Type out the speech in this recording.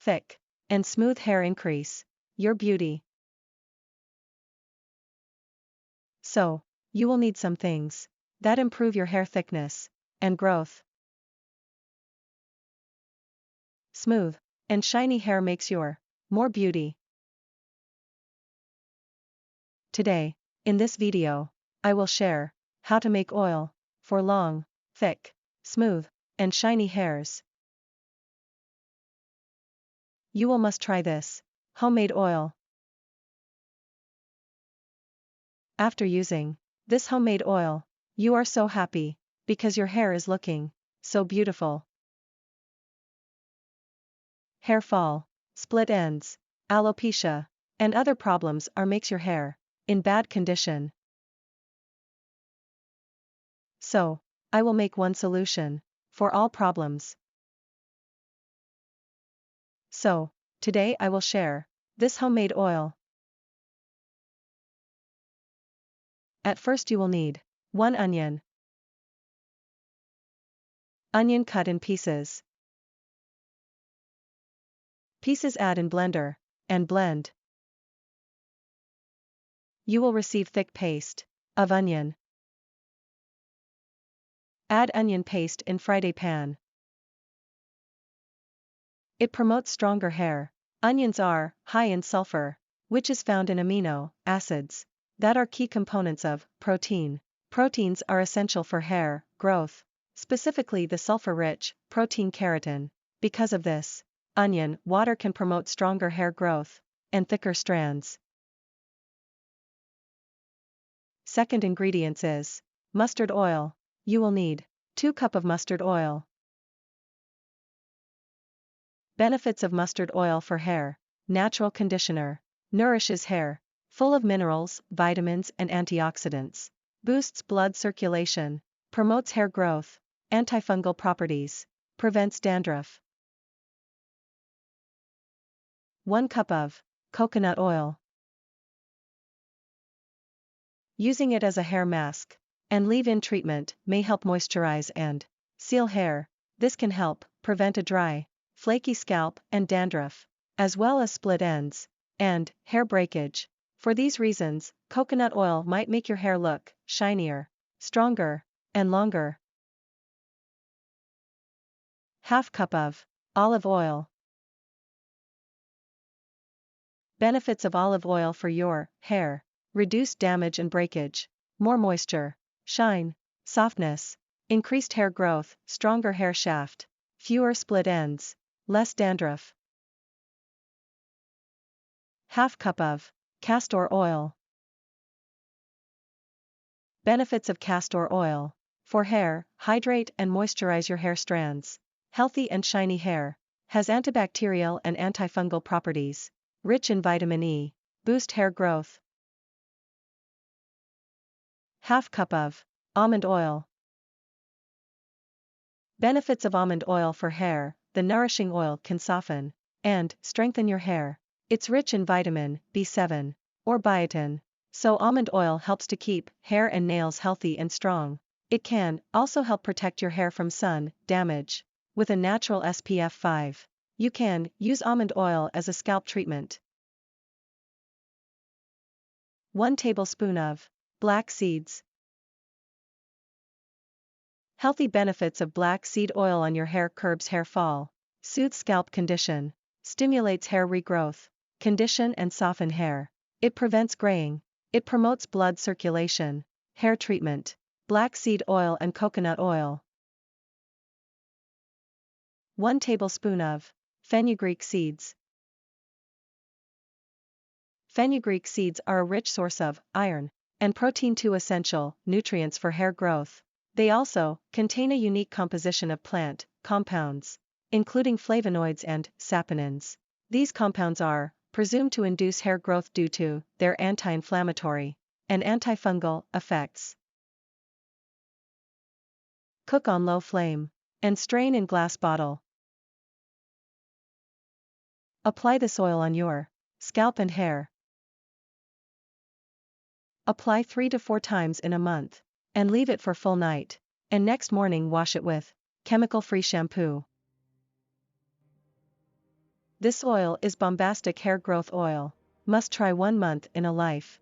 thick, and smooth hair increase your beauty. So, you will need some things that improve your hair thickness and growth. Smooth and shiny hair makes your more beauty. Today, in this video, I will share how to make oil for long, thick, smooth, and shiny hairs. You will must try this homemade oil. After using this homemade oil, you are so happy because your hair is looking so beautiful. Hair fall, split ends, alopecia, and other problems are makes your hair in bad condition. So, I will make one solution for all problems. So, today I will share this homemade oil. At first you will need 1 onion. Onion cut in pieces. Pieces add in blender and blend. You will receive thick paste of onion. Add onion paste in frying pan. It promotes stronger hair. Onions are high in sulfur, which is found in amino acids that are key components of protein. Proteins are essential for hair growth, specifically the sulfur-rich protein keratin. Because of this, onion water can promote stronger hair growth and thicker strands. Second ingredients is mustard oil. You will need 2 cups of mustard oil. Benefits of mustard oil for hair: natural conditioner, nourishes hair, full of minerals, vitamins, and antioxidants, boosts blood circulation, promotes hair growth, antifungal properties, prevents dandruff. 1 cup of coconut oil. Using it as a hair mask and leave-in treatment may help moisturize and seal hair. This can help prevent a dry, flaky scalp and dandruff, as well as split ends and hair breakage. For these reasons, coconut oil might make your hair look shinier, stronger, and longer. Half cup of olive oil. Benefits of olive oil for your hair: reduce damage and breakage, more moisture, shine, softness, increased hair growth, stronger hair shaft, fewer split ends, less dandruff. Half cup of castor oil. Benefits of castor oil for hair: hydrate and moisturize your hair strands. Healthy and shiny hair, has antibacterial and antifungal properties, rich in vitamin E, boost hair growth. Half cup of almond oil. Benefits of almond oil for hair: the nourishing oil can soften and strengthen your hair. It's rich in vitamin B7 or biotin, so almond oil helps to keep hair and nails healthy and strong. It can also help protect your hair from sun damage with a natural SPF 5. You can use almond oil as a scalp treatment. 1 tablespoon of black seeds. Healthy benefits of black seed oil on your hair: curbs hair fall, soothes scalp condition, stimulates hair regrowth, condition and soften hair. It prevents graying, it promotes blood circulation. Hair treatment: black seed oil and coconut oil. 1 tablespoon of fenugreek seeds. Fenugreek seeds are a rich source of iron and protein, 2 essential nutrients for hair growth. They also contain a unique composition of plant compounds, including flavonoids and saponins. These compounds are presumed to induce hair growth due to their anti-inflammatory and antifungal effects. Cook on low flame and strain in glass bottle. Apply this oil on your scalp and hair. Apply 3 to 4 times in a month and leave it for full night, and next morning wash it with chemical-free shampoo. This oil is Bombastic Hair Growth Oil. Must try 1 month in a life.